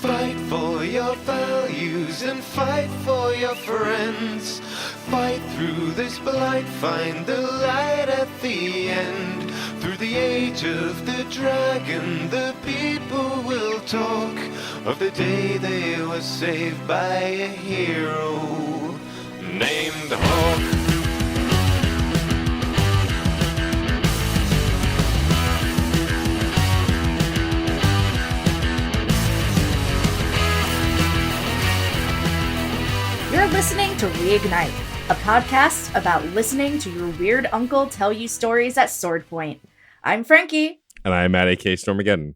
Fight for your values and fight for your friends. Fight through this blight, find the light at the end. Through the age of the dragon, the people will talk of the day they were saved by a hero named Hawk. You're listening to Reignite, a podcast about listening to your weird uncle tell you stories at sword point. I'm Frankie. And I'm at AK Stormageddon.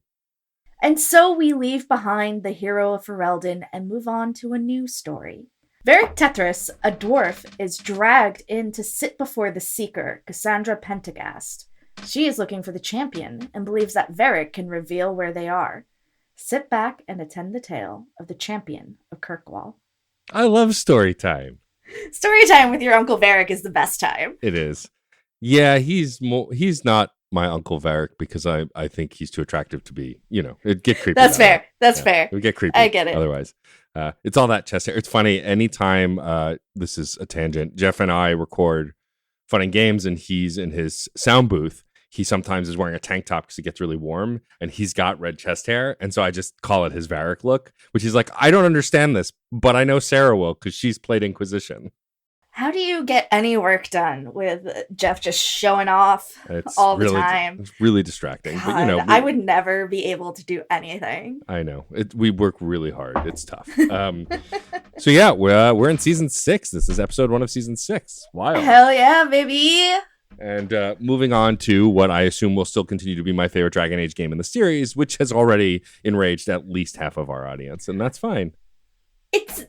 And so we leave behind the hero of Ferelden and move on to a new story. Varric Tetris, a dwarf, is dragged in to sit before the Seeker, Cassandra Pentagast. She is looking for the champion and believes that Varric can reveal where they are. Sit back and attend the tale of the champion of Kirkwall. I love story time. Story time with your Uncle Varric is the best time. It is. Yeah, he's not my Uncle Varric because I think he's too attractive to be, it'd get creepy. That's fair. That's fair. It would get creepy. I get it. Otherwise. It's all that chest hair. It's funny. Anytime, this is a tangent, Jeff and I record Fun and Games and he's in his sound booth. He sometimes is wearing a tank top because it gets really warm and he's got red chest hair. And so I just call it his Varric look, which is like, I don't understand this, but I know Sarah will because she's played Inquisition. How do you get any work done with Jeff just showing off all the time? It's really distracting. God, but I would never be able to do anything. I know. We work really hard. It's tough. So yeah, we're in season 6. This is episode 1 of season 6. Wild. Hell yeah, baby. And moving on to what I assume will still continue to be my favorite Dragon Age game in the series, which has already enraged at least half of our audience, and that's fine. It's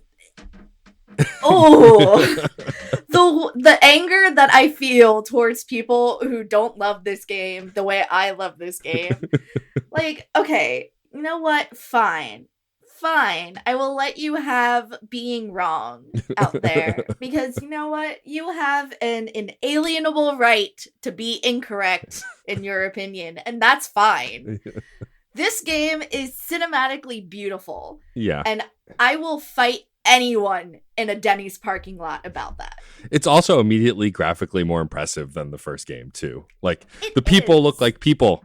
the anger that I feel towards people who don't love this game the way I love this game. Like, okay, you know what? Fine. I will let you have being wrong out there because you know what? You have an inalienable right to be incorrect in your opinion, and that's fine. This game is cinematically beautiful. Yeah. And I will fight anyone in a Denny's parking lot about that. It's also immediately graphically more impressive than the first game too. Like the people look like people.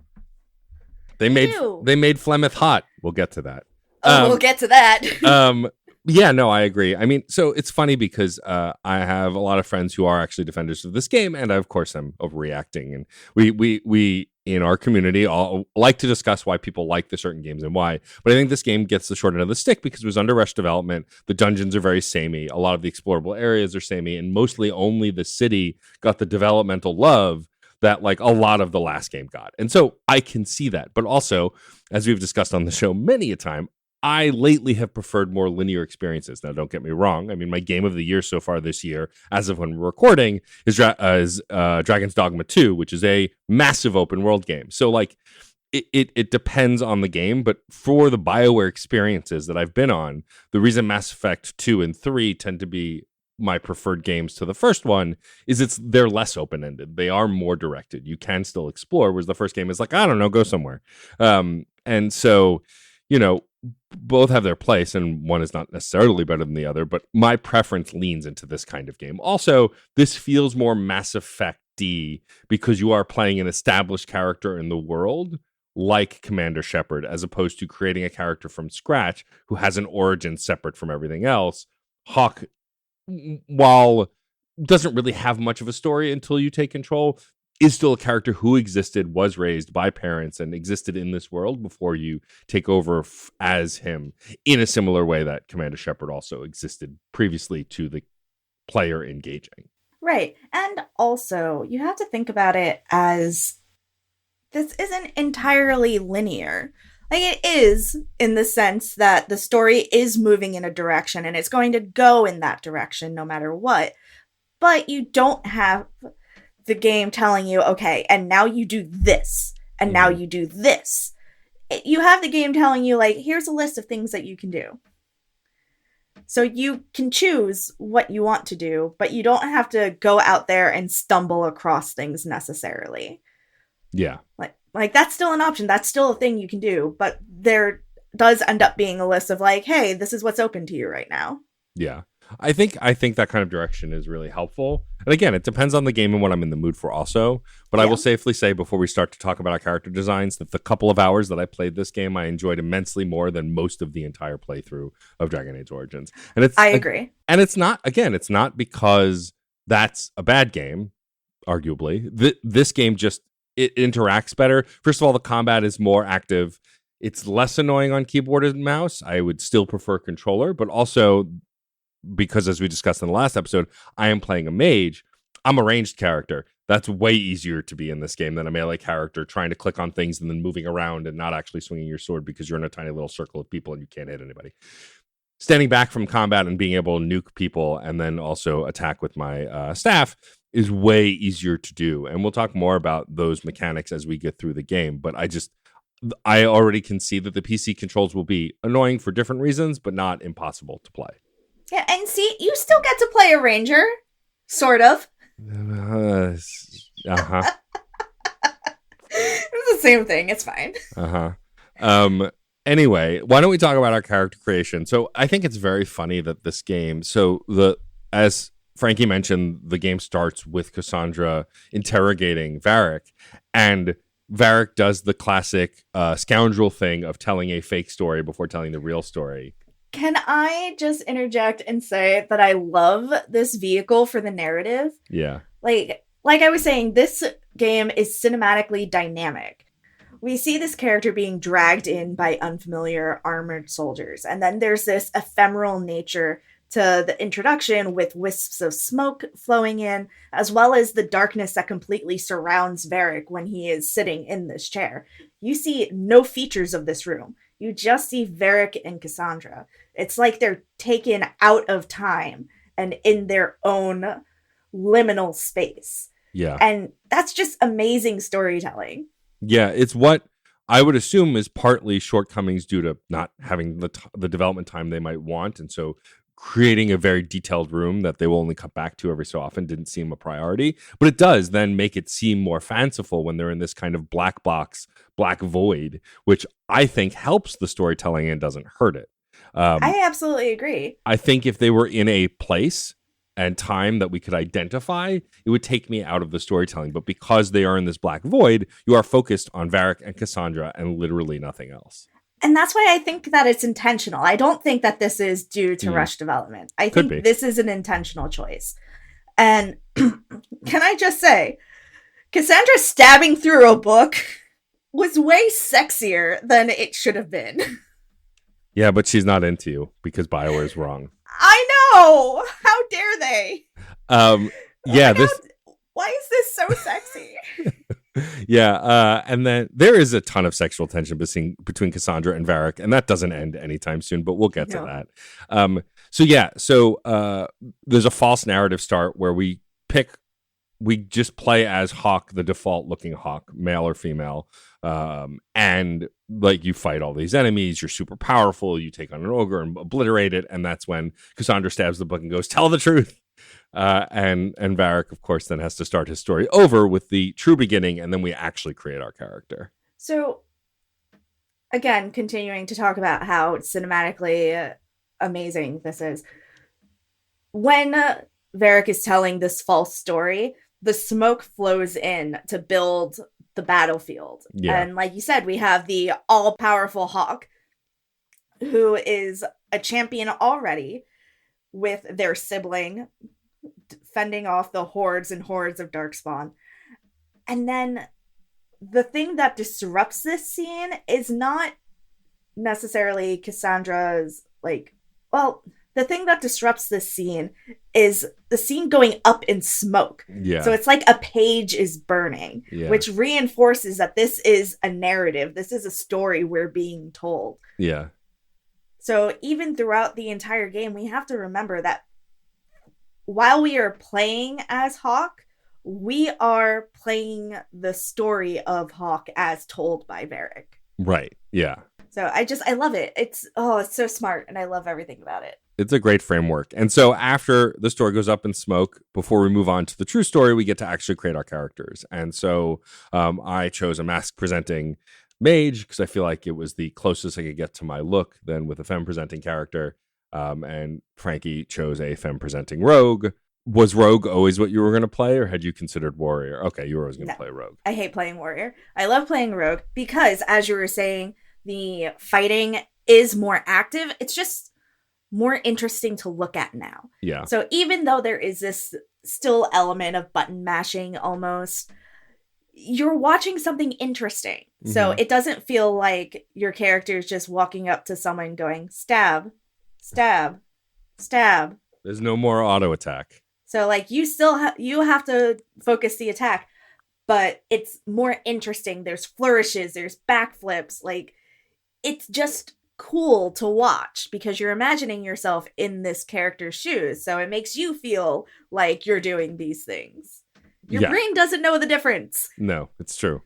They made Flemeth hot. We'll get to that. We'll get to that. Yeah, no, I agree. I mean, so it's funny because I have a lot of friends who are actually defenders of this game, and of course I'm overreacting. And we in our community all like to discuss why people like the certain games and why. But I think this game gets the short end of the stick because it was under rushed development. The dungeons are very samey. A lot of the explorable areas are samey, and mostly only the city got the developmental love that like a lot of the last game got. And so I can see that. But also, as we've discussed on the show many a time, I lately have preferred more linear experiences. Now, don't get me wrong. I mean, my game of the year so far this year, as of when we're recording, is Dragon's Dogma 2, which is a massive open world game. So, like, it depends on the game. But for the BioWare experiences that I've been on, the reason Mass Effect 2 and 3 tend to be my preferred games to the first one is they're less open-ended. They are more directed. You can still explore, whereas the first game is like, I don't know, go somewhere. And so, both have their place, and one is not necessarily better than the other, but my preference leans into this kind of game. Also, this feels more Mass Effect-y because you are playing an established character in the world, like Commander Shepard, as opposed to creating a character from scratch who has an origin separate from everything else. Hawk, while doesn't really have much of a story until you take control, is still a character who existed, was raised by parents, and existed in this world before you take over as him in a similar way that Commander Shepard also existed previously to the player engaging. Right. And also, you have to think about it as this isn't entirely linear. Like, it is in the sense that the story is moving in a direction and it's going to go in that direction no matter what. But you don't have the game telling you, okay, and now you do this, and now you do this. You have the game telling you, like, here's a list of things that you can do. So you can choose what you want to do, but you don't have to go out there and stumble across things necessarily. Yeah. Like that's still an option. That's still a thing you can do, but they're does end up being a list of like, hey, this is what's open to you right now. Yeah. I think that kind of direction is really helpful. And again, it depends on the game and what I'm in the mood for also. But I will safely say before we start to talk about our character designs that the couple of hours that I played this game, I enjoyed immensely more than most of the entire playthrough of Dragon Age Origins. And I agree. And it's not because that's a bad game, arguably. This game just, it interacts better. First of all, the combat is more active. It's less annoying on keyboard and mouse. I would still prefer controller, but also because, as we discussed in the last episode, I am playing a mage. I'm a ranged character. That's way easier to be in this game than a melee character trying to click on things and then moving around and not actually swinging your sword because you're in a tiny little circle of people and you can't hit anybody. Standing back from combat and being able to nuke people and then also attack with my staff is way easier to do. And we'll talk more about those mechanics as we get through the game. But I already can see that the PC controls will be annoying for different reasons, but not impossible to play. Yeah, and see, you still get to play a ranger, sort of. It's the same thing. It's fine. Anyway, why don't we talk about our character creation? So I think it's very funny that this game. As Frankie mentioned, the game starts with Cassandra interrogating Varric, and Varric does the classic scoundrel thing of telling a fake story before telling the real story. Can I just interject and say that I love this vehicle for the narrative? Yeah. Like I was saying, this game is cinematically dynamic. We see this character being dragged in by unfamiliar armored soldiers. And then there's this ephemeral nature to the introduction with wisps of smoke flowing in, as well as the darkness that completely surrounds Varric when he is sitting in this chair. You see no features of this room. You just see Varric and Cassandra. It's like they're taken out of time and in their own liminal space. Yeah. And that's just amazing storytelling. Yeah, it's what I would assume is partly shortcomings due to not having the development time they might want. And so creating a very detailed room that they will only cut back to every so often didn't seem a priority. But it does then make it seem more fanciful when they're in this kind of black box, black void, which I think helps the storytelling and doesn't hurt it. I absolutely agree. I think if they were in a place and time that we could identify, it would take me out of the storytelling. But because they are in this black void, you are focused on Varric and Cassandra and literally nothing else. And that's why I think that it's intentional. I don't think that this is due to rush development. I think this is an intentional choice. And can I just say, Cassandra stabbing through a book was way sexier than it should have been. Yeah, but she's not into you because BioWare is wrong. I know! How dare they? Why is this so sexy? Yeah, and then there is a ton of sexual tension between Cassandra and Varric, and that doesn't end anytime soon, but we'll get to that. So there's a false narrative start where we just play as Hawk, the default looking Hawk, male or female, and like you fight all these enemies, you're super powerful, you take on an ogre and obliterate it, and that's when Cassandra stabs the book and goes, "Tell the truth." And Varric, of course, then has to start his story over with the true beginning, and then we actually create our character. So, again, continuing to talk about how cinematically amazing this is. When Varric is telling this false story, the smoke flows in to build the battlefield. Yeah. And like you said, we have the all-powerful Hawk, who is a champion already, with their sibling fending off the hordes and hordes of Darkspawn. And then the thing that disrupts this scene is not necessarily Cassandra's, the thing that disrupts this scene is the scene going up in smoke. Yeah. So it's like a page is burning, which reinforces that this is a narrative. This is a story we're being told. Yeah. So even throughout the entire game, we have to remember that while we are playing as Hawk, we are playing the story of Hawk as told by Varric. Right. Yeah. So I love it. It's so smart, and I love everything about it. It's a great framework. And so after the story goes up in smoke, before we move on to the true story, we get to actually create our characters. And so I chose a mask presenting mage because I feel like it was the closest I could get to my look than with a femme presenting character. And Frankie chose a femme presenting rogue. Was rogue always what you were going to play, or had you considered warrior? Okay, you were always going to play rogue. I hate playing warrior. I love playing rogue because, as you were saying, the fighting is more active. It's just more interesting to look at now. Yeah. So even though there is this still element of button mashing almost, you're watching something interesting. So it doesn't feel like your character is just walking up to someone going, stab, stab, stab. There's no more auto attack. So like you still you have to focus the attack, but it's more interesting. There's flourishes, there's backflips. Like it's just cool to watch because you're imagining yourself in this character's shoes. So it makes you feel like you're doing these things. Your brain doesn't know the difference. No, it's true.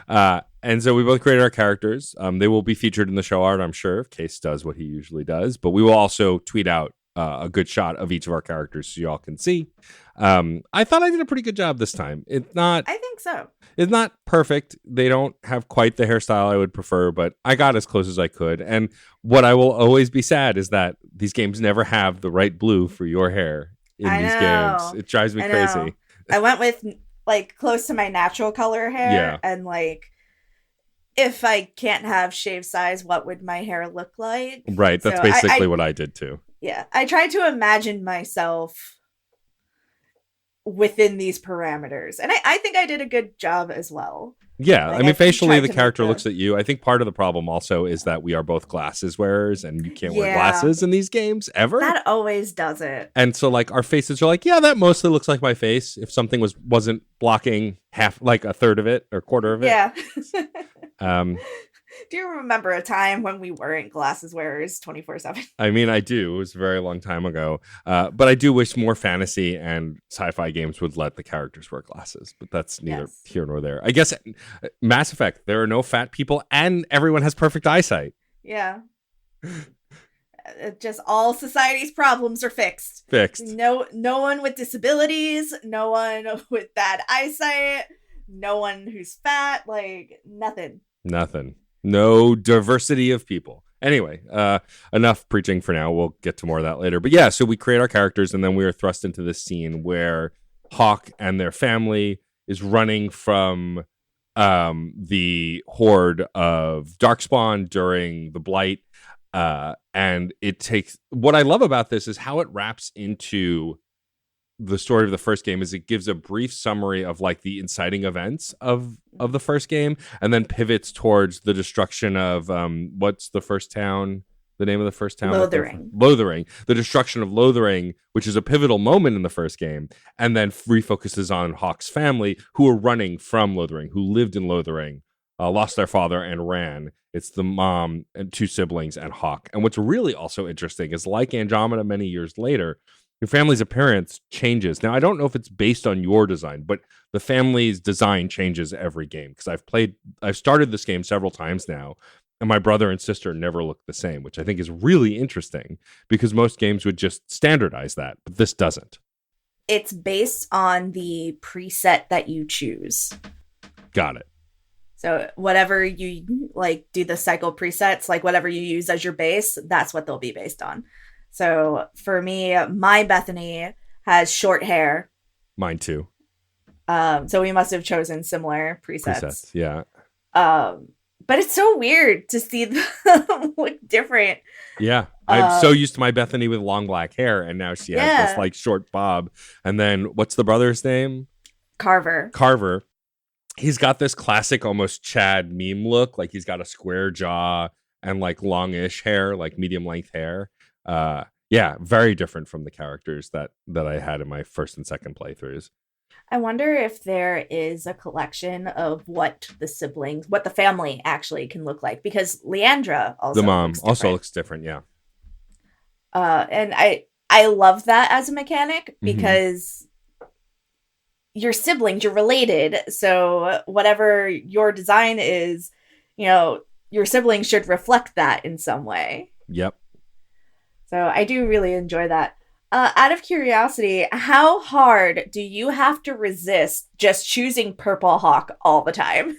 And so we both created our characters. They will be featured in the show art, I'm sure, if Case does what he usually does. But we will also tweet out a good shot of each of our characters so y'all can see. I thought I did a pretty good job this time. I think so. It's not perfect. They don't have quite the hairstyle I would prefer, but I got as close as I could. And what I will always be sad is that these games never have the right blue for your hair in these games. It drives me crazy. I went with like close to my natural color hair, and like if I can't have shave size, what would my hair look like? Right, that's basically what I did too. Yeah, I tried to imagine myself within these parameters, and I think I did a good job as well. Yeah, like, I mean, facially, the character looks at you. I think part of the problem also is that we are both glasses wearers, and you can't wear glasses in these games ever. That always does it. And so, like, our faces are like, yeah, that mostly looks like my face. If something wasn't blocking half, like a third of it or quarter of it. Yeah. Do you remember a time when we weren't glasses wearers 24/7? I mean, I do. It was a very long time ago. But I do wish more fantasy and sci-fi games would let the characters wear glasses. But that's neither here nor there. I guess Mass Effect, there are no fat people and everyone has perfect eyesight. Yeah. Just all society's problems are fixed. No one with disabilities, no one with bad eyesight, no one who's fat, like nothing. No diversity of people. Anyway, enough preaching for now. We'll get to more of that later. But yeah, so we create our characters, and then we are thrust into this scene where Hawk and their family is running from the horde of Darkspawn during the Blight. And it takes... What I love about this is how it wraps into the story of the first game is it gives a brief summary of like the inciting events of the first game, and then pivots towards the destruction of what's the first town? The name of the first town? Lothering. The destruction of Lothering, which is a pivotal moment in the first game, and then refocuses on Hawk's family, who are running from Lothering, who lived in Lothering, lost their father and ran. It's the mom and two siblings and Hawk. And what's really also interesting is, like Andromeda many years later, your family's appearance changes. Now, I don't know if it's based on your design, but the family's design changes every game. Because I've started this game several times now, and my brother and sister never look the same, which I think is really interesting because most games would just standardize that, but this doesn't. It's based on the preset that you choose. Got it. So whatever you like do the cycle presets, like whatever you use as your base, that's what they'll be based on. So for me, my Bethany has short hair. Mine too. So we must have chosen similar presets. Yeah. But it's so weird to see them look different. Yeah. I'm so used to my Bethany with long black hair, and now she has this like short bob. And then what's the brother's name? Carver. He's got this classic almost Chad meme look. Like he's got a square jaw and like longish hair, like medium length hair. Yeah, very different from the characters that I had in my first and second playthroughs. I wonder if there is a collection of what the family actually can look like, because Leandra also the mom also looks different. Yeah. And I love that as a mechanic because your siblings, you're related. So whatever your design is, your siblings should reflect that in some way. Yep. So I do really enjoy that. Out of curiosity, how hard do you have to resist just choosing Purple Hawk all the time?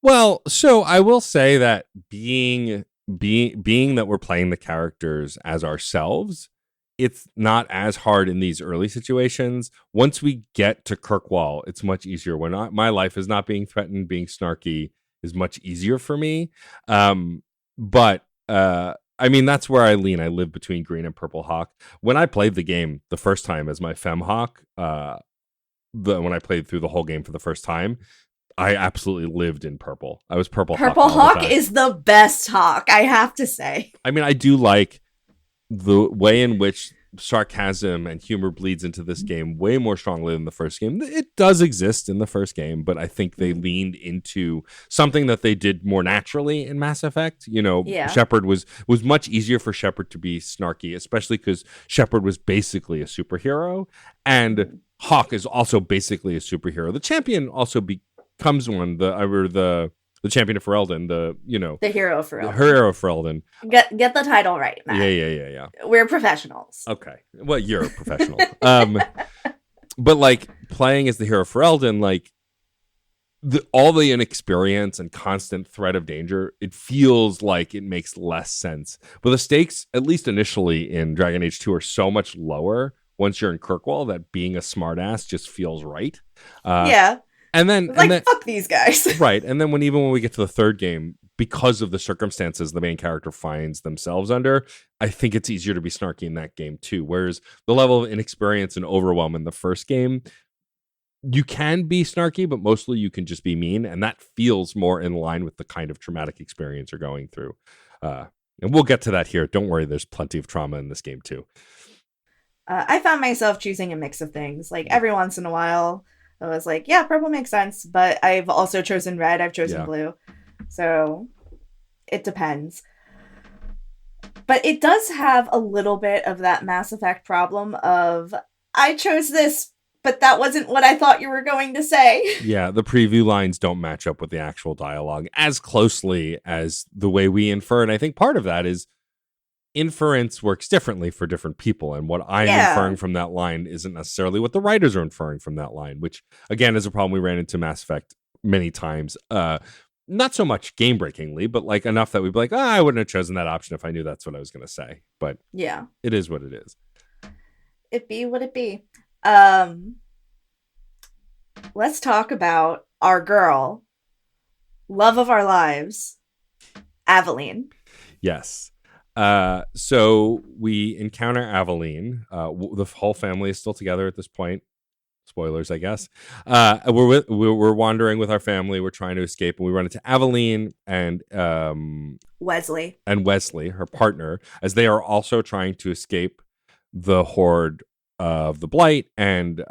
Well, so I will say that being that we're playing the characters as ourselves, it's not as hard in these early situations. Once we get to Kirkwall, it's much easier. When my life is not being threatened, being snarky is much easier for me. But I mean, that's where I lean. I live between Green and Purple Hawk. When I played the game the first time as my Fem Hawk, when I played through the whole game for the first time, I absolutely lived in Purple. I was Purple Hawk. Purple Hawk is the best Hawk, I have to say. I mean, I do like the way in which sarcasm and humor bleeds into this game way more strongly than the first game. It does exist in the first game, but I think they leaned into something that they did more naturally in Mass Effect. You know, Yeah. Shepard was much easier for Shepard to be snarky, especially because Shepard was basically a superhero, and Hawk is also basically a superhero. The champion also becomes one. The champion of Ferelden, the hero of Ferelden. The hero of Ferelden. Get the title right, Matt. Yeah. We're professionals. Okay. Well, you're a professional. But like playing as the hero of Ferelden, like all the inexperience and constant threat of danger, it feels like it makes less sense. But the stakes, at least initially in Dragon Age 2, are so much lower once you're in Kirkwall that being a smartass just feels right. Yeah. And then, fuck these guys. Right. And then when we get to the third game, because of the circumstances the main character finds themselves under, I think it's easier to be snarky in that game too. Whereas the level of inexperience and overwhelm in the first game, you can be snarky, but mostly you can just be mean. And that feels more in line with the kind of traumatic experience you're going through. And we'll get to that here. Don't worry, there's plenty of trauma in this game too. I found myself choosing a mix of things. Like every once in a while, I was like, yeah, purple makes sense, but I've also chosen red, I've chosen blue. So it depends. But it does have a little bit of that Mass Effect problem of, I chose this, but that wasn't what I thought you were going to say. Yeah, the preview lines don't match up with the actual dialogue as closely as the way we infer. And I think part of that is inference works differently for different people, and what I'm inferring from that line isn't necessarily what the writers are inferring from that line, which again is a problem we ran into Mass Effect many times. Not so much game breakingly, but like enough that we'd be like, I wouldn't have chosen that option if I knew that's what I was going to say. But yeah, it is what it is. It be what it be. Let's talk about our girl, love of our lives, Aveline. Yes. So we encounter Aveline. The whole family is still together at this point. Spoilers, I guess. We're wandering with our family. We're trying to escape, and we run into Aveline and Wesley, her partner, as they are also trying to escape the horde of the Blight. And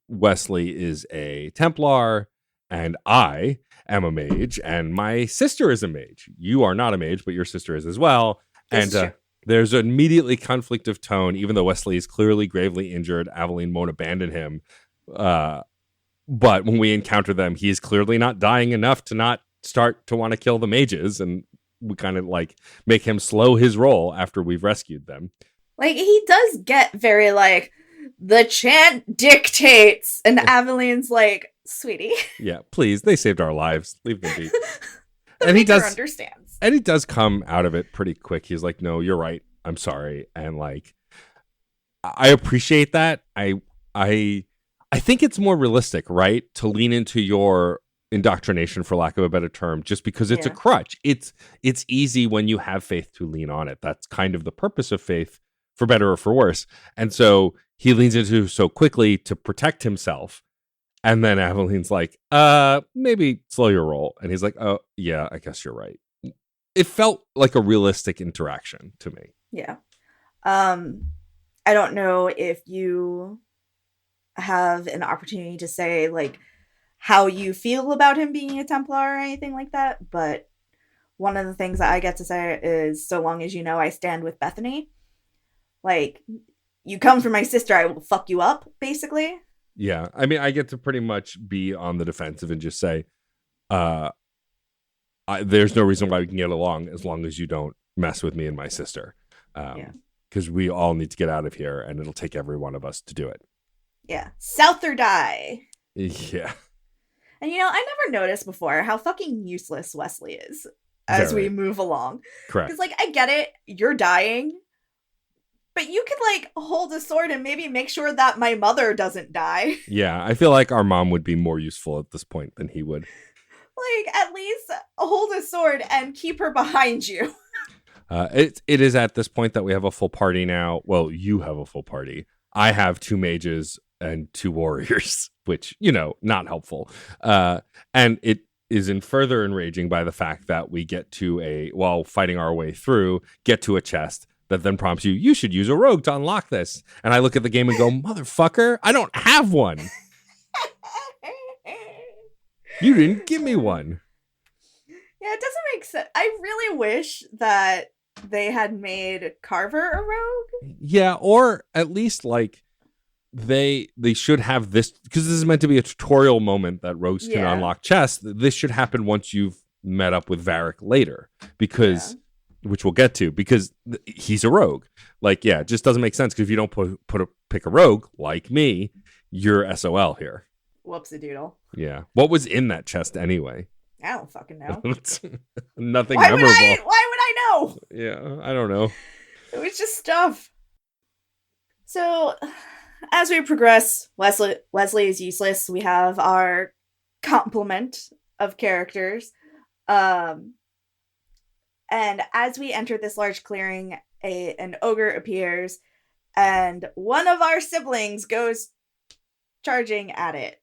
Wesley is a Templar, and I am a mage, and my sister is a mage. You are not a mage, but your sister is as well. And there's an immediately conflict of tone, even though Wesley is clearly gravely injured. Aveline won't abandon him. But when we encounter them, he is clearly not dying enough to not start to want to kill the mages. And we kind of like make him slow his roll after we've rescued them. Like, he does get very like, the chant dictates. And Aveline's like, sweetie. Yeah, please. They saved our lives. Leave them be. And he does understands. And he does come out of it pretty quick. He's like, no, you're right. I'm sorry. And like, I appreciate that. I think it's more realistic, right? To lean into your indoctrination, for lack of a better term, just because it's a crutch. It's easy when you have faith to lean on it. That's kind of the purpose of faith, for better or for worse. And so he leans into it so quickly to protect himself. And then Aveline's like, maybe slow your roll. And he's like, oh, yeah, I guess you're right. It felt like a realistic interaction to me. Yeah. I don't know if you have an opportunity to say, like, how you feel about him being a Templar or anything like that, but one of the things that I get to say is, so long as you know I stand with Bethany. Like, you come for my sister, I will fuck you up, basically. Yeah, I mean, I get to pretty much be on the defensive and just say, there's no reason why we can get along as long as you don't mess with me and my sister. Because we all need to get out of here, and it'll take every one of us to do it. Yeah. South or die. Yeah. And I never noticed before how fucking useless Wesley is as Very. we move along. Correct. Because, I get it, you're dying, but you could, hold a sword and maybe make sure that my mother doesn't die. Yeah, I feel like our mom would be more useful at this point than he would. At least hold a sword and keep her behind you. It is at this point that we have a full party now. Well, you have a full party. I have 2 mages and 2 warriors, which, not helpful. And it is further enraging by the fact that we get to while fighting our way through, get to a chest that then prompts you should use a rogue to unlock this. And I look at the game and go, motherfucker, I don't have one. You didn't give me one. Yeah, it doesn't make sense. I really wish that they had made Carver a rogue. Yeah, or at least they should have this, because this is meant to be a tutorial moment that rogues can unlock chests. This should happen once you've met up with Varric later, because which we'll get to, because he's a rogue. It just doesn't make sense, because if you don't pick a rogue like me, you're SOL here. Whoops-a-doodle. Yeah. What was in that chest anyway? I don't fucking know. Nothing why memorable. Why would I know? Yeah, I don't know. It was just stuff. So, as we progress, Wesley is useless. We have our complement of characters. And as we enter this large clearing, an ogre appears, and one of our siblings goes charging at it.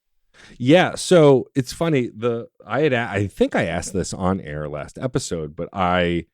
Yeah, so it's funny. I think I asked this on air last episode, but I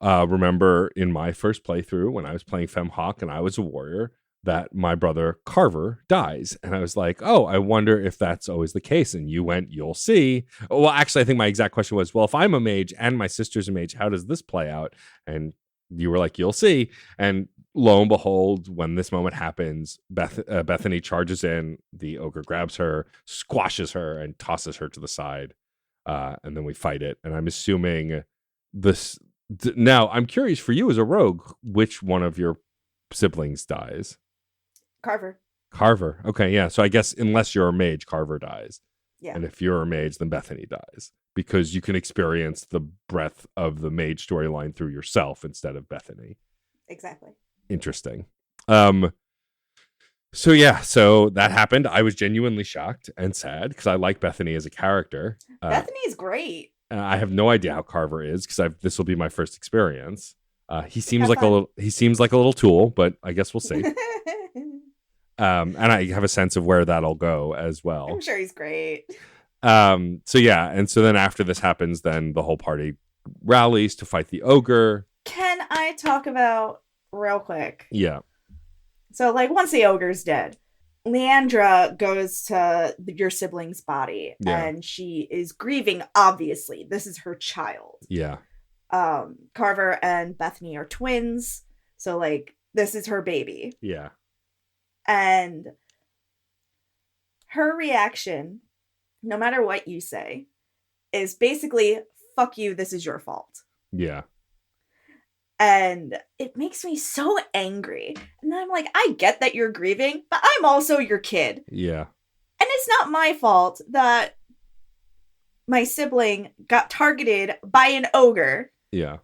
remember in my first playthrough when I was playing FemHawk and I was a warrior, that my brother Carver dies, and I was like, "Oh, I wonder if that's always the case." And you went, "You'll see." Well, actually, I think my exact question was, "Well, if I'm a mage and my sister's a mage, how does this play out?" And you were like, "You'll see." And lo and behold, when this moment happens, Bethany charges in. The ogre grabs her, squashes her, and tosses her to the side. And then we fight it. And I'm assuming this. Now, I'm curious for you as a rogue, which one of your siblings dies? Carver. Okay, yeah. So I guess unless you're a mage, Carver dies. Yeah. And if you're a mage, then Bethany dies, because you can experience the breadth of the mage storyline through yourself instead of Bethany. Exactly. Interesting. So that happened. I was genuinely shocked and sad because I like Bethany as a character. Bethany is great. I have no idea how Carver is, because this will be my first experience. He seems Have like fun. he seems like a little tool, but I guess we'll see. And I have a sense of where that'll go as well. I'm sure he's great. And so then after this happens, then the whole party rallies to fight the ogre. Can I talk about real quick? Yeah. So, once the ogre's dead, Leandra goes to your sibling's body, and she is grieving, obviously. This is her child. Yeah. Carver and Bethany are twins, so, this is her baby. Yeah. And her reaction, no matter what you say, is basically, fuck you, this is your fault. Yeah. And it makes me so angry. And then I'm like, I get that you're grieving, but I'm also your kid. Yeah. And it's not my fault that my sibling got targeted by an ogre. Yeah.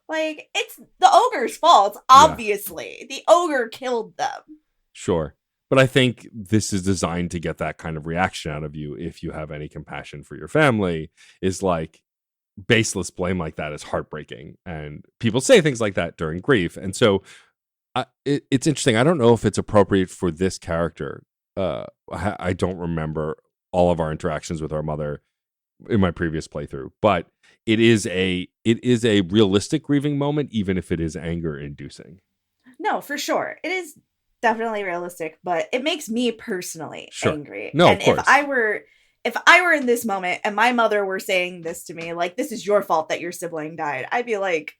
It's the ogre's fault, obviously. Yeah. The ogre killed them. Sure. But I think this is designed to get that kind of reaction out of you if you have any compassion for your family, is baseless blame like that is heartbreaking. And people say things like that during grief. And so it's interesting. I don't know if it's appropriate for this character. I don't remember all of our interactions with our mother in my previous playthrough, but it is a realistic grieving moment, even if it is anger inducing. No, for sure. It is definitely realistic, but it makes me personally angry. No, and of course. If I were in this moment and my mother were saying this to me, this is your fault that your sibling died, I'd be like,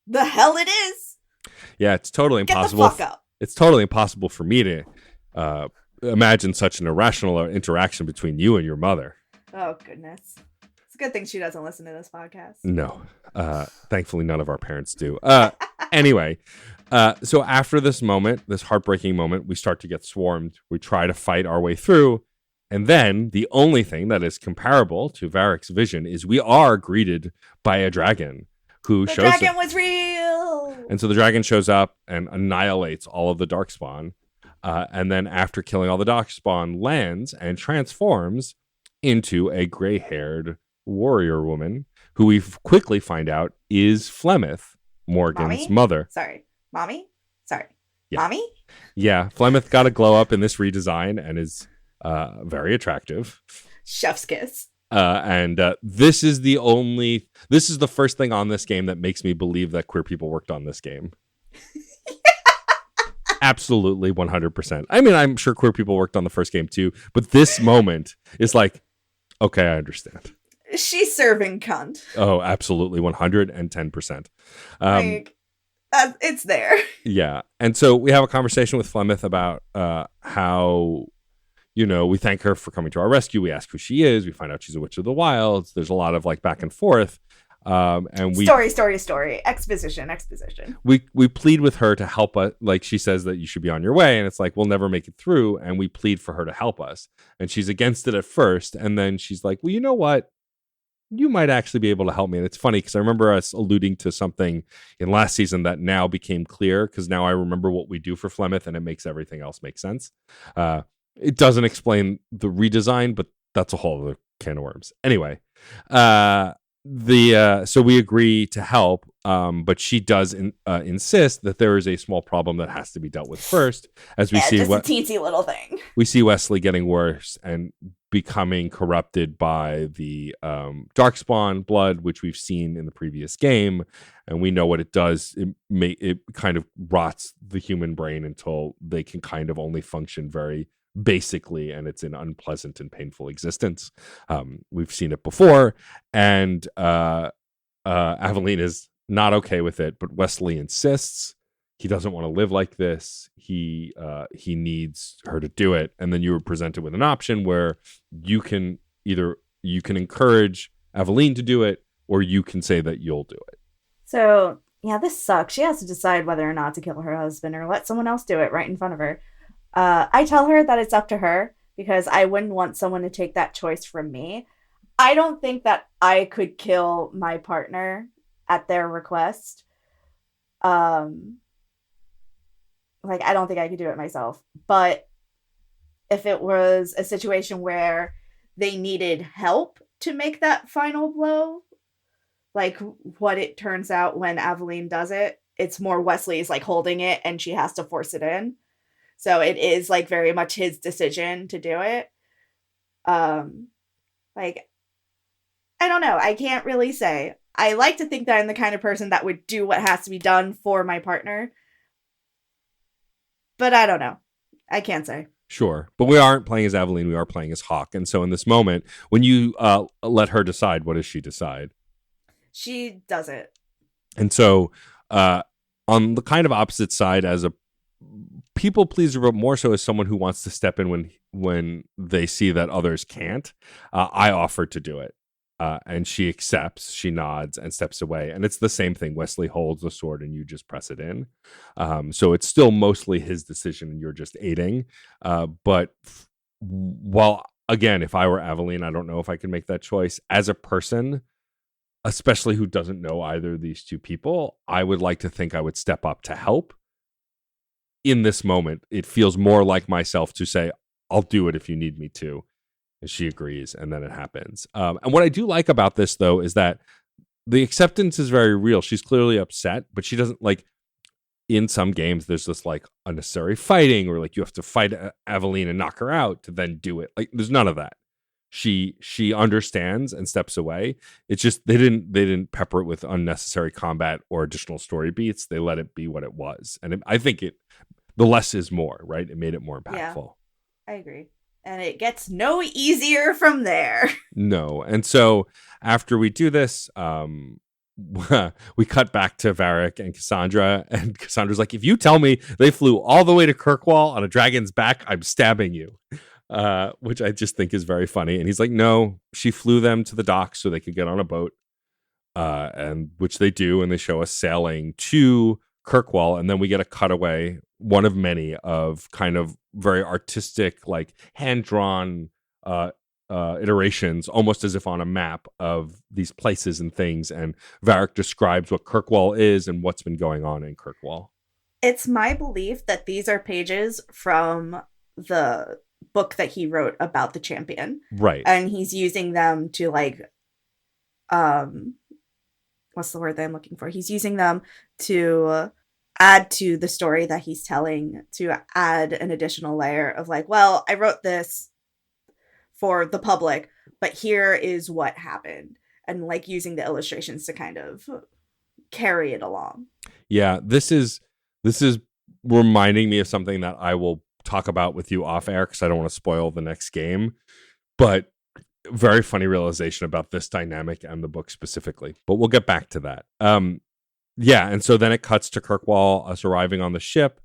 the hell it is. Yeah, it's totally impossible. Get the fuck up. It's totally impossible for me to imagine such an irrational interaction between you and your mother. Oh, goodness. It's a good thing she doesn't listen to this podcast. No. Thankfully, none of our parents do. Anyway, so after this moment, this heartbreaking moment, we start to get swarmed. We try to fight our way through, And then the only thing that is comparable to Varric's vision is we are greeted by a dragon who The shows dragon up. was real. And so the dragon shows up and annihilates all of the darkspawn. And then after killing all the darkspawn, lands and transforms into a gray-haired warrior woman who we quickly find out is Flemeth, Morgan's mother. Sorry. Mommy? Sorry. Yeah. Mommy? Yeah, Flemeth got a glow up in this redesign and is very attractive. Chef's kiss. And this is the first thing on this game that makes me believe that queer people worked on this game. Absolutely 100%. I mean, I'm sure queer people worked on the first game too, but this moment is like, okay, I understand. She's serving cunt. Oh, absolutely 110%. It's there. Yeah. And so we have a conversation with Flemeth about how, we thank her for coming to our rescue. We ask who she is. We find out she's a witch of the wilds. There's a lot of like back and forth. And we story. Exposition. We plead with her to help us. Like she says that you should be on your way. And it's like, we'll never make it through. And we plead for her to help us. And she's against it at first. And then she's like, well, you know what? You might actually be able to help me. And it's funny because I remember us alluding to something in last season that now became clear because now I remember what we do for Flemeth and it makes everything else make sense. It doesn't explain the redesign, but that's a whole other can of worms. Anyway, so we agree to help, but she does insist that there is a small problem that has to be dealt with first. As we see, just a teensy little thing. We see Wesley getting worse and becoming corrupted by the darkspawn blood, which we've seen in the previous game, and we know what it does. It kind of rots the human brain until they can kind of only function very basically, and it's an unpleasant and painful existence. We've seen it before, and Aveline is not okay with it, but Wesley insists. He doesn't want to live like this. He needs her to do it. And then you were presented with an option where you can encourage Aveline to do it, or you can say that you'll do it. So yeah, this sucks. She has to decide whether or not to kill her husband or let someone else do it right in front of her. I tell her that it's up to her because I wouldn't want someone to take that choice from me. I don't think that I could kill my partner at their request. I don't think I could do it myself. But if it was a situation where they needed help to make that final blow, like what it turns out when Aveline does it, it's more Wesley's like holding it and she has to force it in. So it is like very much his decision to do it. I don't know. I can't really say. I like to think that I'm the kind of person that would do what has to be done for my partner. But I don't know. I can't say. Sure. But we aren't playing as Aveline. We are playing as Hawk. And so in this moment, when you let her decide, what does she decide? She does it. And so on the kind of opposite side as a people pleaser, but more so as someone who wants to step in when they see that others can't, I offer to do it. And she accepts, she nods and steps away. And it's the same thing. Wesley holds the sword and you just press it in. So it's still mostly his decision and you're just aiding. But while, again, if I were Aveline, I don't know if I could make that choice. As a person, especially who doesn't know either of these two people, I would like to think I would step up to help. In this moment, it feels more like myself to say, I'll do it if you need me to. And she agrees, and then it happens. And what I do like about this, though, is that the acceptance is very real. She's clearly upset, but she doesn't like. In some games, there's this like unnecessary fighting, or like you have to fight Aveline and knock her out to then do it. Like there's none of that. She understands and steps away. It's just they didn't pepper it with unnecessary combat or additional story beats. They let it be what it was, and I think the less is more. Right? It made it more impactful. Yeah, I agree. And it gets no easier from there. No. And so after we do this, we cut back to Varric and Cassandra. And Cassandra's like, if you tell me they flew all the way to Kirkwall on a dragon's back, I'm stabbing you. Which I just think is very funny. And he's like, no, she flew them to the docks so they could get on a boat. And which they do. And they show us sailing to Kirkwall. And then we get a cutaway, one of many, of kind of very artistic, like hand-drawn iterations, almost as if on a map of these places and things. And Varric describes what Kirkwall is and what's been going on in Kirkwall. It's my belief that these are pages from the book that he wrote about the champion. Right. And he's using them to what's the word that I'm looking for? He's using them to add to the story that he's telling, to add an additional layer of well, I wrote this for the public, but here is what happened. And using the illustrations to kind of carry it along. Yeah, this is reminding me of something that I will talk about with you off air because I don't want to spoil the next game. But very funny realization about this dynamic and the book specifically. But we'll get back to that. Yeah, and so then it cuts to Kirkwall, us arriving on the ship.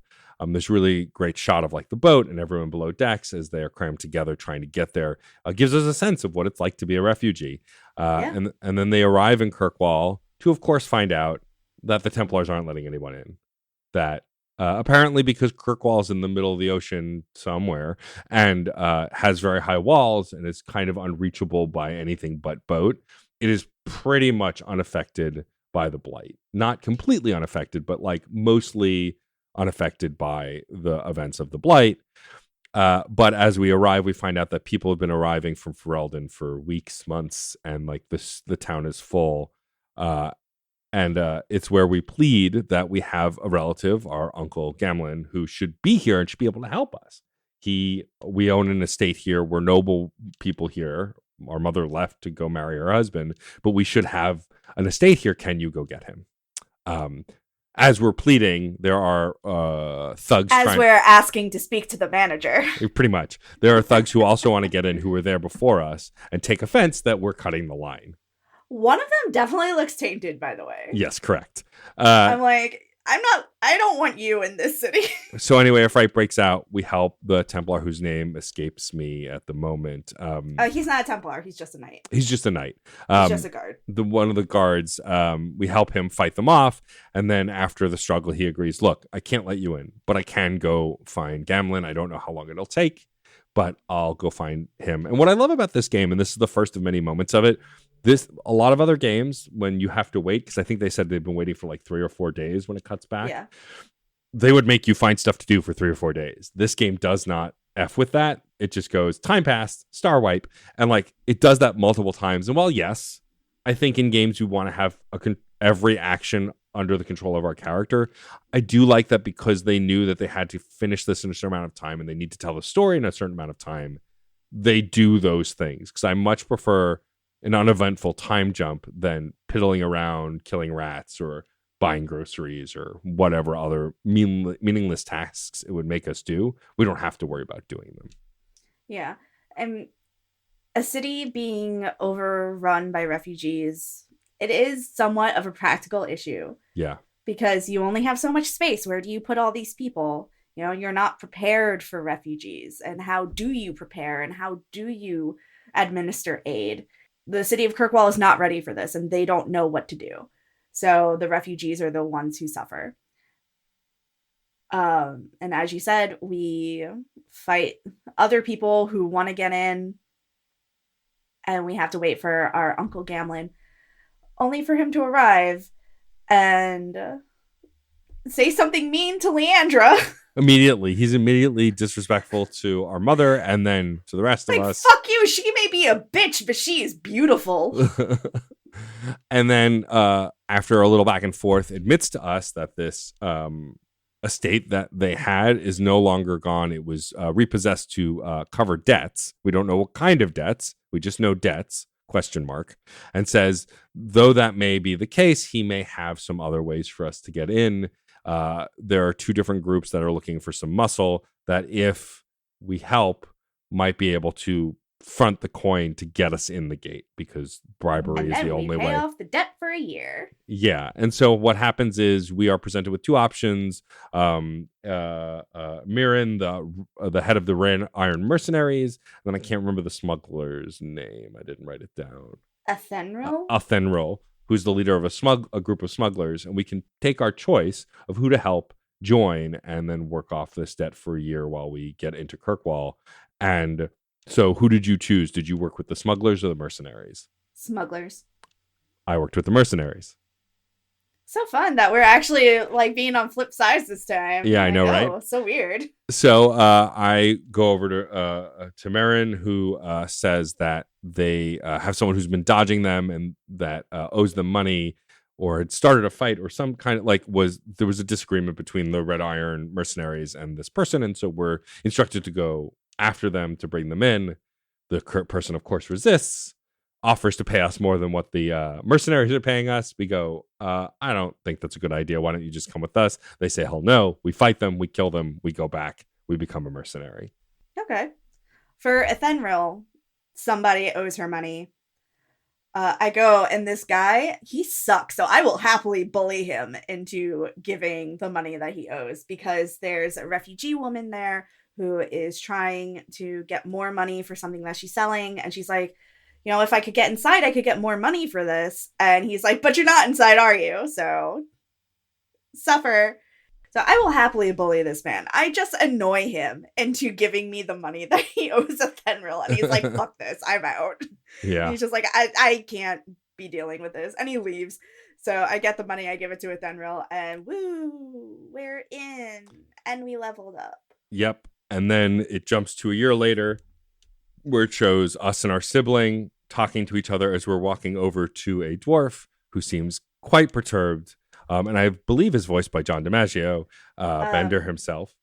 This really great shot of the boat and everyone below decks as they are crammed together trying to get there. Gives us a sense of what it's like to be a refugee. And then they arrive in Kirkwall to, of course, find out that the Templars aren't letting anyone in. That apparently because Kirkwall is in the middle of the ocean somewhere and has very high walls and is kind of unreachable by anything but boat, it is pretty much unaffected by the blight. Not completely unaffected, but mostly unaffected by the events of the blight. But as we arrive, we find out that people have been arriving from Ferelden for weeks, months, and the town is full. And it's where we plead that we have a relative, our Uncle Gamlin, who should be here and should be able to help us. We own an estate here. We're noble people here. Our mother left to go marry her husband, but we should have an estate here. Can you go get him? As we're pleading, there are thugs. We're asking to speak to the manager. Pretty much. There are thugs who also want to get in who were there before us and take offense that we're cutting the line. One of them definitely looks tainted, by the way. Yes, correct. I'm I don't want you in this city. So anyway, a fight breaks out. We help the Templar whose name escapes me at the moment. He's not a Templar. He's just a knight. He's just a knight. He's just a guard. One of the guards, we help him fight them off. And then after the struggle, he agrees, look, I can't let you in, but I can go find Gamlin. I don't know how long it'll take, but I'll go find him. And what I love about this game, and this is the first of many moments of it, a lot of other games when you have to wait, because I think they said they've been waiting for 3 or 4 days when it cuts back. Yeah. They would make you find stuff to do for 3 or 4 days. This game does not F with that. It just goes time passed, star wipe, and it does that multiple times. And while yes, I think in games we want to have every action under the control of our character, I do like that because they knew that they had to finish this in a certain amount of time and they need to tell the story in a certain amount of time. They do those things because I much prefer an uneventful time jump than piddling around, killing rats, or buying groceries, or whatever other meaningless tasks it would make us do. We don't have to worry about doing them. Yeah. And a city being overrun by refugees, it is somewhat of a practical issue. Yeah. Because you only have so much space. Where do you put all these people? You're not prepared for refugees. And how do you prepare? And how do you administer aid? The city of Kirkwall is not ready for this, and they don't know what to do. So the refugees are the ones who suffer. And as you said, we fight other people who want to get in, and we have to wait for our Uncle Gamlin, only for him to arrive and say something mean to Leandra. Immediately. He's immediately disrespectful to our mother and then to the rest of us. Fuck you. She may be a bitch, but she is beautiful. And then after a little back and forth, admits to us that this estate that they had is no longer gone. It was repossessed to cover debts. We don't know what kind of debts. We just know debts. ? And says, though that may be the case, he may have some other ways for us to get in. There are 2 different groups that are looking for some muscle that if we help might be able to front the coin to get us in the gate because bribery is the only way. And then we pay off the debt for a year. Yeah. And so what happens is we are presented with 2 options. Mirren, the head of the Iron Mercenaries, and then I can't remember the smuggler's name. I didn't write it down. Athenril, who's the leader of a group of smugglers, and we can take our choice of who to help join and then work off this debt for a year while we get into Kirkwall. And So who did you choose? Did you work with the smugglers or the mercenaries? Smugglers. I worked with the mercenaries. So fun that we're actually like being on flip sides this time. Yeah, I know, right? Oh, so weird. So I go over to Marin, who says that they have someone who's been dodging them and that owes them money, or had started a fight, or some kind of there was a disagreement between the Red Iron mercenaries and this person, and so we're instructed to go after them to bring them in. The person, of course, resists, offers to pay us more than what the mercenaries are paying us. We go, I don't think that's a good idea. Why don't you just come with us? They say, hell no. We fight them. We kill them. We go back. We become a mercenary. Okay. For Ethenril, somebody owes her money. I go, and this guy, he sucks. So I will happily bully him into giving the money that he owes, because there's a refugee woman there who is trying to get more money for something that she's selling. And she's like, if I could get inside, I could get more money for this. And he's like, but you're not inside, are you? So suffer. So I will happily bully this man. I just annoy him into giving me the money that he owes Ethenril. And he's like, fuck this, I'm out. Yeah. And he's just like, I can't be dealing with this. And he leaves. So I get the money, I give it to Ethenril, and woo, we're in. And we leveled up. Yep. And then it jumps to a year later, where it shows us and our sibling talking to each other as we're walking over to a dwarf who seems quite perturbed. And I believe is voiced by John DiMaggio, Bender himself.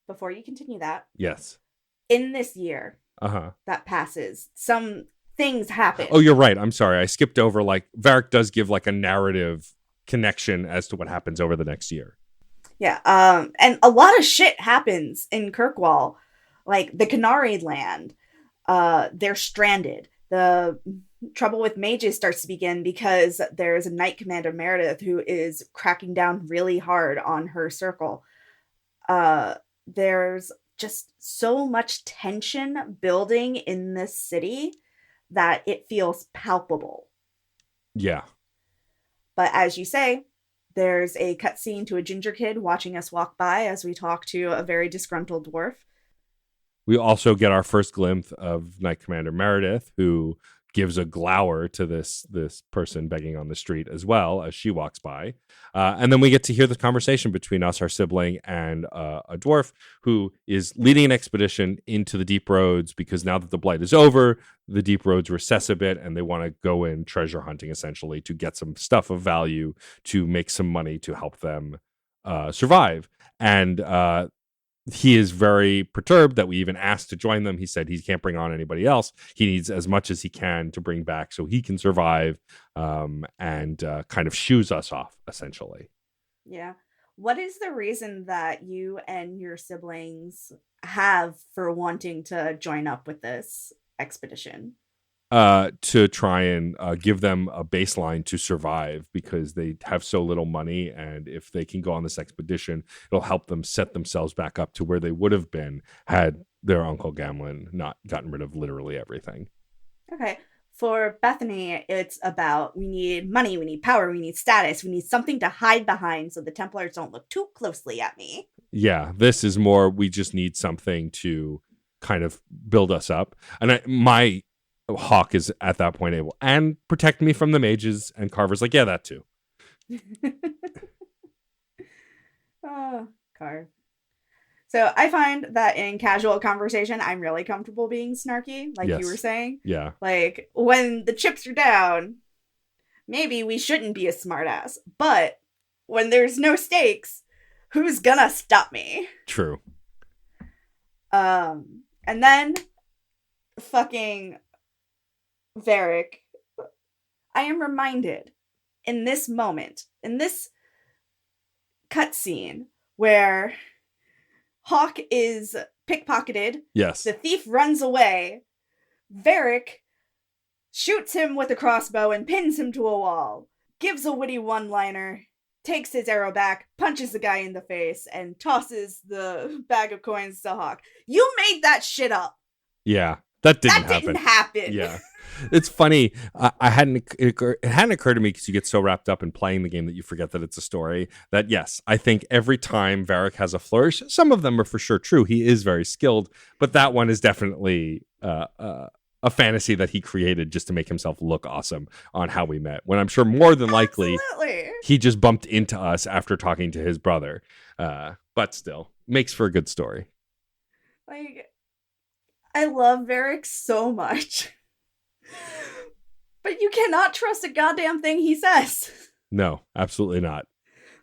Before you continue that. Yes. In this year that passes, some things happen. Oh, you're right. I'm sorry. I skipped over, Varric does give a narrative connection as to what happens over the next year. Yeah. And a lot of shit happens in Kirkwall. Like the Canary land, they're stranded. The trouble with mages starts to begin because there's a Knight Commander, Meredith, who is cracking down really hard on her circle. There's just so much tension building in this city that it feels palpable. Yeah. But as you say, there's a cutscene to a ginger kid watching us walk by as we talk to a very disgruntled dwarf. We also get our first glimpse of Knight Commander Meredith, who gives a glower to this person begging on the street as well as she walks by. And then we get to hear the conversation between us, our sibling, and a dwarf who is leading an expedition into the deep roads, because now that the blight is over, the deep roads recess a bit and they want to go in treasure hunting, essentially, to get some stuff of value to make some money to help them survive. And he is very perturbed that we even asked to join them. He said he can't bring on anybody else. He needs as much as he can to bring back so he can survive, and kind of shoos us off, essentially. Yeah. What is the reason that you and your siblings have for wanting to join up with this expedition? To try and give them a baseline to survive, because they have so little money, and if they can go on this expedition, it'll help them set themselves back up to where they would have been had their Uncle Gamlin not gotten rid of literally everything. Okay. For Bethany, it's about we need money, we need power, we need status, we need something to hide behind so the Templars don't look too closely at me. Yeah, this is more, we just need something to kind of build us up. And my Hawk is at that point able and protect me from the mages, and Carver's like, yeah, that too. Oh, Carve. So I find that in casual conversation, I'm really comfortable being snarky, like Yes. you were saying. Yeah. Like, when the chips are down, maybe we shouldn't be a smartass. But when there's no stakes, who's gonna stop me? True. And then fucking Varric, I am reminded in this moment, in this cutscene where Hawk is pickpocketed, Yes. the thief runs away, Varric shoots him with a crossbow and pins him to a wall, gives a witty one-liner, takes his arrow back, punches the guy in the face, and tosses the bag of coins to Hawk. You made that shit up. Yeah. That didn't That happen. didn't happen. Yeah. It's funny. I hadn't it hadn't occurred to me because you get so wrapped up in playing the game that you forget that it's a story. That yes, I think every time Varric has a flourish, some of them are for sure true. He is very skilled, but that one is definitely a fantasy that he created just to make himself look awesome on how we met. When I'm sure more than likely Absolutely. he just bumped into us after talking to his brother. But still, makes for a good story. Like, I love Varric so much. But you cannot trust a goddamn thing he says. No, absolutely not.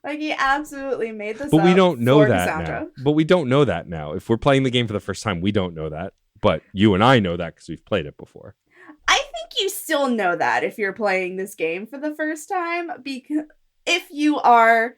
Like, he absolutely made this But up we don't know for the that soundtrack. now. But we don't know that now. If we're playing the game for the first time, we don't know that. But you and I know that because we've played it before. I think you still know that if you're playing this game for the first time, because if you are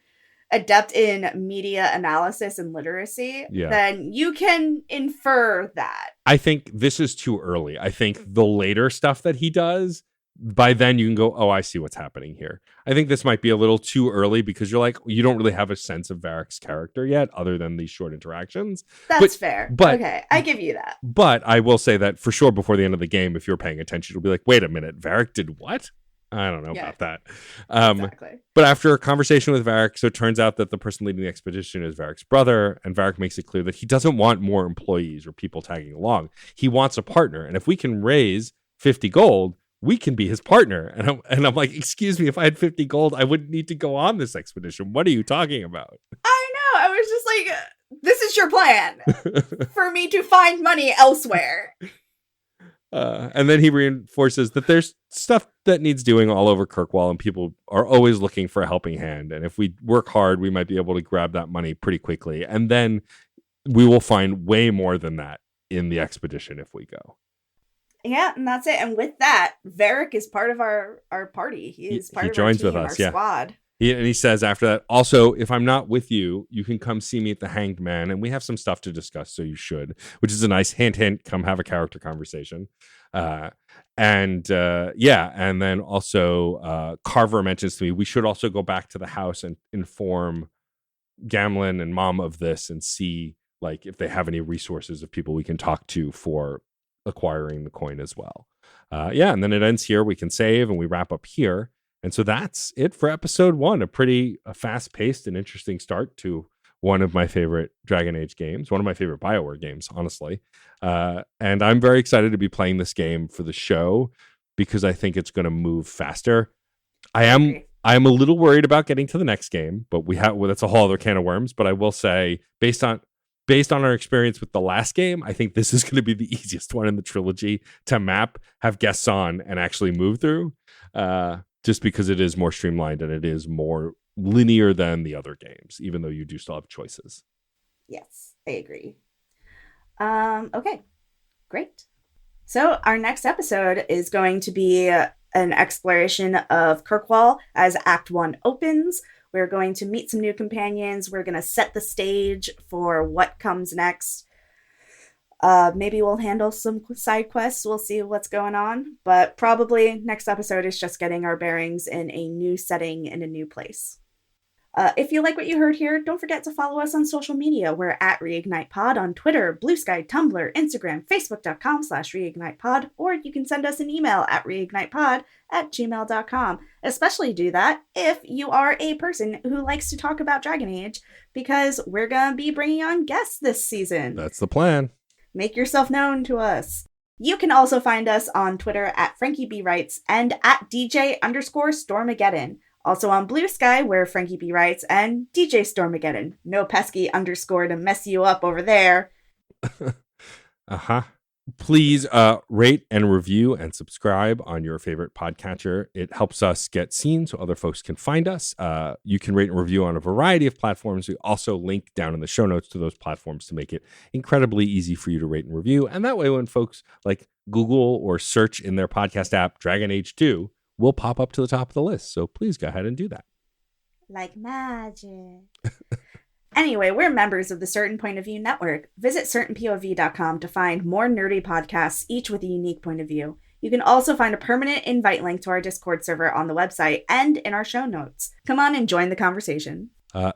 adept in media analysis and literacy, then you can infer that. I think this is too early. I think the later stuff that he does, by then you can go, oh, I see what's happening here. I think this might be a little too early because you're like, you don't really have a sense of Varric's character yet, other than these short interactions. That's fair. But okay, I give you that. But I will say that for sure before the end of the game, if you're paying attention, you'll be like, wait a minute, Varric did what? I don't know about that. Exactly. But after a conversation with Varric, so it turns out that the person leading the expedition is Varric's brother, and Varric makes it clear that he doesn't want more employees or people tagging along. He wants a partner, and if we can raise 50 gold, we can be his partner. And I'm like, excuse me, if I had 50 gold, I wouldn't need to go on this expedition. What are you talking about? I know. I was just like, this is your plan for me to find money elsewhere. And then he reinforces that there's stuff that needs doing all over Kirkwall, and people are always looking for a helping hand. And if we work hard, we might be able to grab that money pretty quickly. And then we will find way more than that in the expedition if we go. Yeah, and that's it. And with that, Varric is part of our party. He joins with us, our squad. And he says after that, also, if I'm not with you, you can come see me at the Hanged Man, and we have some stuff to discuss, so you should, which is a nice hint, come have a character conversation. And then also Carver mentions to me, we should also go back to the house and inform Gamlin and Mom of this and see like if they have any resources of people we can talk to for acquiring the coin as well. And then it ends here. We can save and we wrap up here. And so that's it for episode 1, a pretty fast-paced and interesting start to one of my favorite Dragon Age games, one of my favorite BioWare games, honestly. And I'm very excited to be playing this game for the show because I think it's going to move faster. I am a little worried about getting to the next game, but that's a whole other can of worms. But I will say, based on our experience with the last game, I think this is going to be the easiest one in the trilogy to map, have guests on, and actually move through. Just because it is more streamlined and it is more linear than the other games, even though you do still have choices. Yes, I agree. Okay, great. So our next episode is going to be an exploration of Kirkwall as Act 1 opens. We're going to meet some new companions. We're going to set the stage for what comes next. Maybe we'll handle some side quests. We'll see what's going on. But probably next episode is just getting our bearings in a new setting in a new place. If you like what you heard here, don't forget to follow us on social media. We're at ReignitePod on Twitter, Blue Sky, Tumblr, Instagram, Facebook.com/ReignitePod, or you can send us an email at reignitepod@gmail.com. Especially do that if you are a person who likes to talk about Dragon Age, because we're going to be bringing on guests this season. That's the plan. Make yourself known to us. You can also find us on Twitter at FrankieBWrites and at DJ_Stormageddon. Also on Blue Sky, where Frankie B writes and DJ Stormageddon. No pesky underscore to mess you up over there. Please rate and review and subscribe on your favorite podcatcher. It helps us get seen so other folks can find us. You can rate and review on a variety of platforms. We also link down in the show notes to those platforms to make it incredibly easy for you to rate and review. And that way, when folks like Google or search in their podcast app Dragon Age 2, we'll pop up to the top of the list. So please go ahead and do that. Like magic. Anyway, we're members of the Certain Point of View Network. Visit certainpov.com to find more nerdy podcasts, each with a unique point of view. You can also find a permanent invite link to our Discord server on the website and in our show notes. Come on and join the conversation.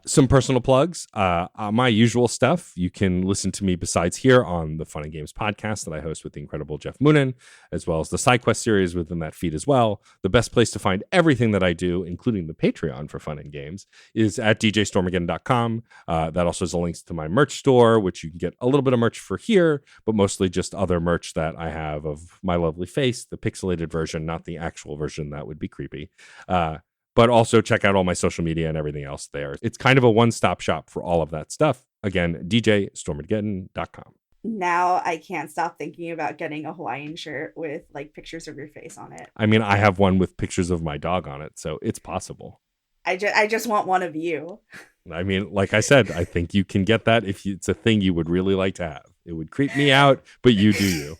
Some personal plugs. My usual stuff. You can listen to me besides here on the Fun and Games podcast that I host with the incredible Jeff Moonen, as well as the SideQuest series within that feed as well. The best place to find everything that I do, including the Patreon for Fun and Games, is at djstormageddon.com. That also has links to my merch store, which you can get a little bit of merch for here, but mostly just other merch that I have of my lovely face, the pixelated version, not the actual version. That would be creepy. But also check out all my social media and everything else there. It's kind of a one-stop shop for all of that stuff. Again, djstormageddon.com. Now I can't stop thinking about getting a Hawaiian shirt with like pictures of your face on it. I mean, I have one with pictures of my dog on it, so it's possible. I just want one of you. I mean, like I said, I think you can get that if it's a thing you would really like to have. It would creep me out, but you do you.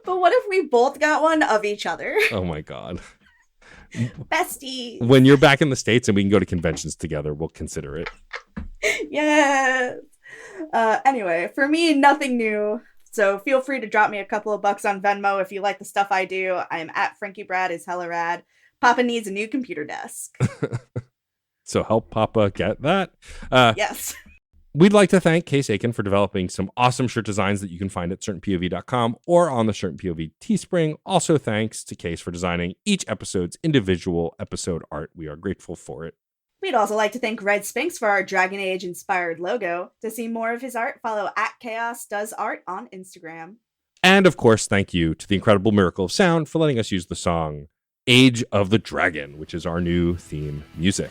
But what if we both got one of each other? Oh my God. Bestie. When you're back in the States and we can go to conventions together, we'll consider it. Yes. Anyway, for me, nothing new. So feel free to drop me a couple of bucks on Venmo if you like the stuff I do. I'm at Frankie Brad is hella rad. Papa needs a new computer desk. So help Papa get that. Yes. We'd like to thank Case Aiken for developing some awesome shirt designs that you can find at certainpov.com or on the Certain POV Teespring. Also, thanks to Case for designing each episode's individual episode art. We are grateful for it. We'd also like to thank Red Spinks for our Dragon Age inspired logo. To see more of his art, follow at Chaos Does Art on Instagram. And of course, thank you to the incredible Miracle of Sound for letting us use the song Age of the Dragon, which is our new theme music.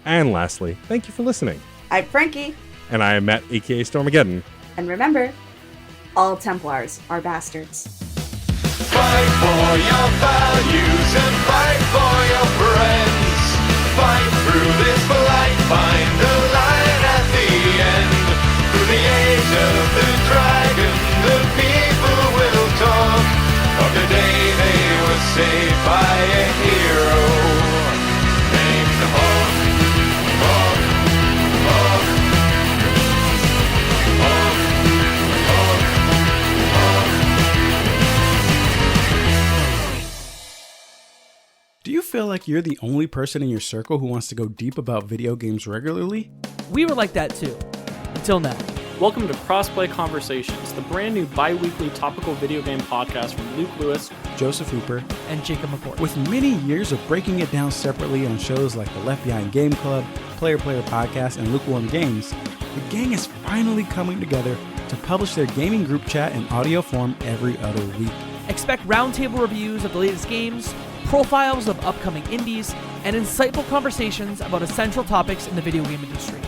And lastly, thank you for listening. I'm Frankie. And I am Matt, aka Stormageddon. And remember, all Templars are bastards. Fight for your values and fight for your friends. Fight through this blight, find the light at the end. Through the age of the dragon, the people will talk of the day they were saved by a hero named Hawk. Do you feel like you're the only person in your circle who wants to go deep about video games regularly? We were like that too, until now. Welcome to Crossplay Conversations, the brand new bi-weekly topical video game podcast from Luke Lewis, Joseph Hooper, And Jacob McCourt. with many years of breaking it down separately on shows like the Left Behind Game Club, Player Podcast, and Lukewarm Games, the gang is finally coming together to publish their gaming group chat in audio form every other week. Expect roundtable reviews of the latest games, profiles of upcoming indies, and insightful conversations about essential topics in the video game industry.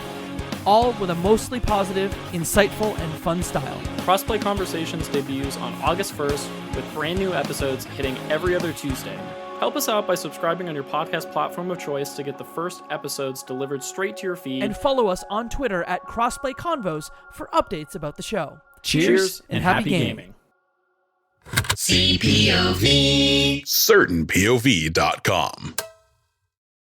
All with a mostly positive, insightful, and fun style. Crossplay Conversations debuts on August 1st with brand new episodes hitting every other Tuesday. Help us out by subscribing on your podcast platform of choice to get the first episodes delivered straight to your feed. And follow us on Twitter at Crossplay Convos for updates about the show. Cheers and happy gaming. CPOV. CertainPOV.com.